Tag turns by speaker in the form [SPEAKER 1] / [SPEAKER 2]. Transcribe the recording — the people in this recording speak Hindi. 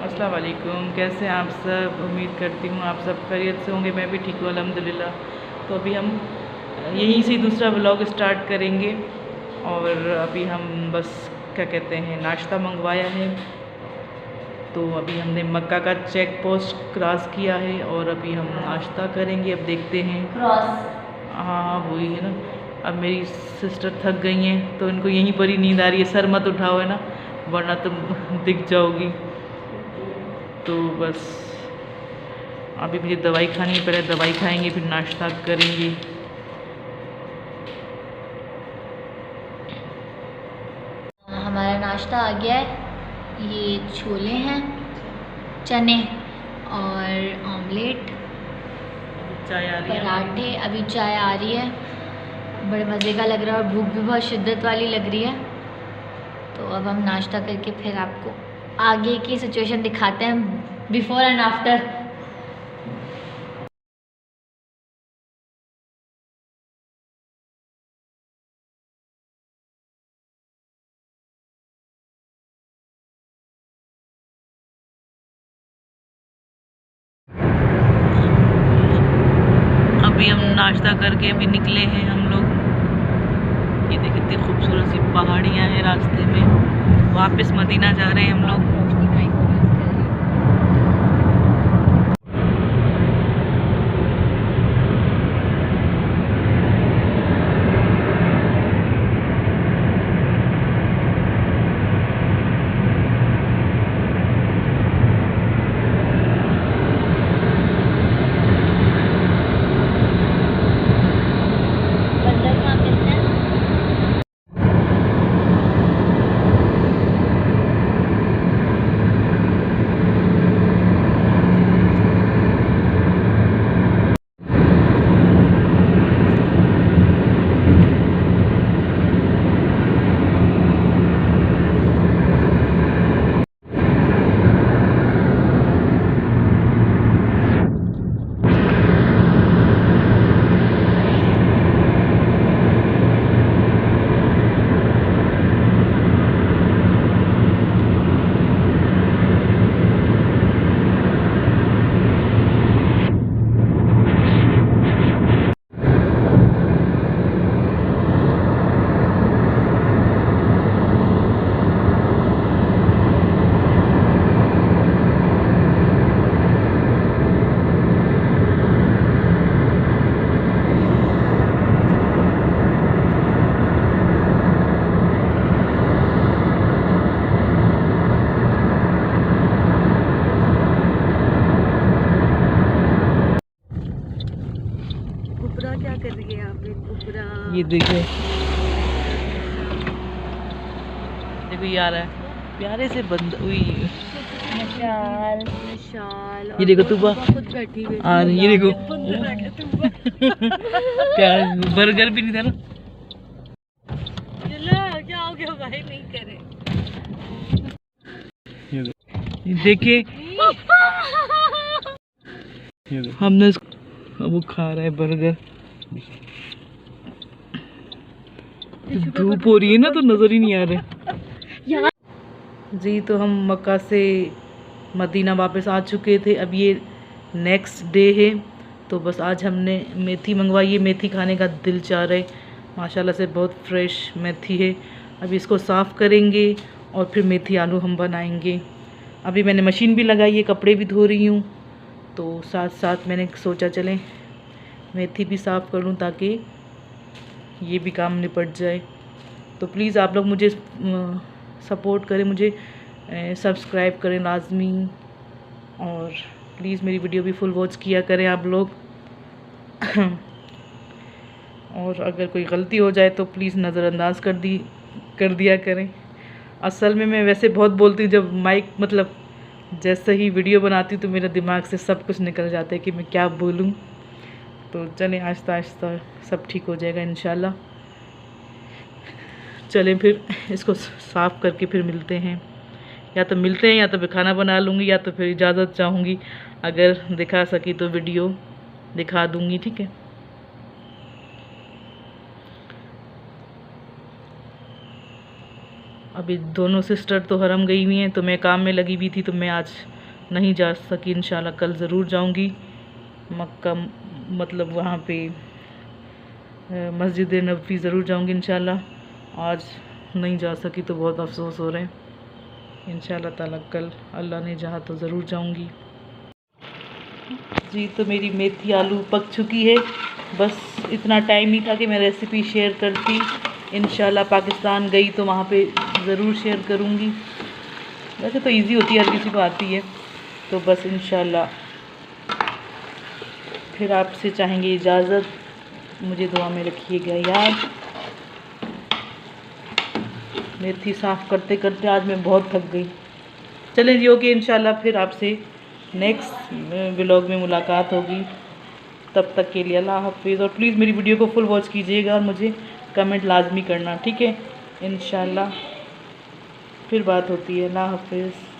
[SPEAKER 1] अस्सलाम वालेकुम। कैसे हैं आप सब? उम्मीद करती हूँ आप सब खैरियत से होंगे। मैं भी ठीक हूँ अल्हम्दुलिल्लाह। तो अभी हम यहीं से दूसरा व्लॉग स्टार्ट करेंगे और अभी हम बस क्या कहते हैं नाश्ता मंगवाया है। तो अभी हमने मक्का का चेक पोस्ट क्रॉस किया है और अभी हम नाश्ता करेंगे। अब देखते हैं
[SPEAKER 2] क्रॉस।
[SPEAKER 1] हाँ वही है ना। अब मेरी सिस्टर थक गई हैं तो इनको यहीं पर ही नींद आ रही है। सर मत उठाओ है ना, वरना तुम दिख जाओगी। तो बस अभी मुझे दवाई खानी है, पहले दवाई खाएंगे फिर नाश्ता करेंगे।
[SPEAKER 2] हमारा नाश्ता आ गया है। ये छोले हैं, चने और ऑमलेट,
[SPEAKER 1] चाय आ रही है,
[SPEAKER 2] पराठे। अभी चाय आ रही है, बड़े मज़े का लग रहा है और भूख भी बहुत शिद्दत वाली लग रही है। तो अब हम नाश्ता करके फिर आपको आगे की सिचुएशन दिखाते हैं, बिफोर एंड आफ्टर।
[SPEAKER 1] अभी हम नाश्ता करके अभी निकले हैं हम लोग। ये देखिए कितनी खूबसूरत सी पहाड़ियाँ हैं रास्ते में। वापस मदीना जा रहे हैं हम लोग।
[SPEAKER 3] क्या कर रही है यहाँ पे कुबरा?
[SPEAKER 1] ये देखो देखो ये आ रहा है प्यारे से बंद हुई।
[SPEAKER 3] विशाल
[SPEAKER 1] ये देखो तुबा
[SPEAKER 3] खुद बैठी हुई
[SPEAKER 1] आ रही, ये देखो प्यार बर्गर भी नहीं था ना।
[SPEAKER 3] चलो क्या हो गया भाई, नहीं करे।
[SPEAKER 1] देखिए हमने वो खा रहा है बर्गर। धूप हो रही है ना तो नजर ही नहीं आ रहे जी। तो हम मक्का से मदीना वापस आ चुके थे। अब ये नेक्स्ट डे है। तो बस आज हमने मेथी मंगवाई है। मेथी खाने का दिल चाह रहा है। माशाल्लाह से बहुत फ्रेश मेथी है। अभी इसको साफ़ करेंगे और फिर मेथी आलू हम बनाएंगे। अभी मैंने मशीन भी लगाई है, कपड़े भी धो रही हूँ। तो साथ साथ मैंने सोचा चलें मेथी भी साफ़ कर लूँ ताकि ये भी काम निपट जाए। तो प्लीज़ आप लोग मुझे सपोर्ट करें, मुझे सब्सक्राइब करें लाजमी, और प्लीज़ मेरी वीडियो भी फुल वॉच किया करें आप लोग। और अगर कोई गलती हो जाए तो प्लीज़ नज़रअंदाज कर दिया करें। असल में मैं वैसे बहुत बोलती हूँ, जब माइक मतलब जैसे ही वीडियो बनाती हूँ तो मेरे दिमाग से सब कुछ निकल जाता है कि मैं क्या बोलूँ। तो चलें आहिस्ता आहिस्ता सब ठीक हो जाएगा इंशाल्लाह। चलें फिर इसको साफ़ करके फिर मिलते हैं। या तो मिलते हैं या तो फिर खाना बना लूँगी या तो फिर इजाज़त चाहूँगी। अगर दिखा सकी तो वीडियो दिखा दूँगी, ठीक है। अभी दोनों सिस्टर तो हरम गई हुई हैं तो मैं काम में लगी हुई थी। तो मैं आज नहीं जा सकी, इंशाल्लाह कल ज़रूर जाऊंगी मक्का, मतलब वहाँ पे मस्जिद नबवी ज़रूर जाऊंगी इंशाल्लाह। आज नहीं जा सकी तो बहुत अफसोस हो रहे हैं। इंशाल्लाह ताला कल अल्लाह ने चाहा तो ज़रूर जाऊंगी। जी तो मेरी मेथी आलू पक चुकी है, बस इतना टाइम नहीं था कि मैं रेसिपी शेयर करती। इंशाल्लाह पाकिस्तान गई तो वहाँ पे ज़रूर शेयर करूँगी। वैसे तो इजी होती है, हर किसी को आती है। तो बस इंशाल्लाह फिर आपसे चाहेंगे इजाज़त, मुझे दुआ में रखिएगा याद। मेथी साफ़ करते करते आज मैं बहुत थक गई। चलें जी, ओके, इंशाल्लाह फिर आपसे नेक्स्ट व्लॉग में मुलाकात होगी। तब तक के लिए अल्लाह हाफिज़। और प्लीज़ मेरी वीडियो को फुल वॉच कीजिएगा और मुझे कमेंट लाजमी करना, ठीक है। इंशाल्लाह फिर बात होती है। अल्लाह हाफिज़।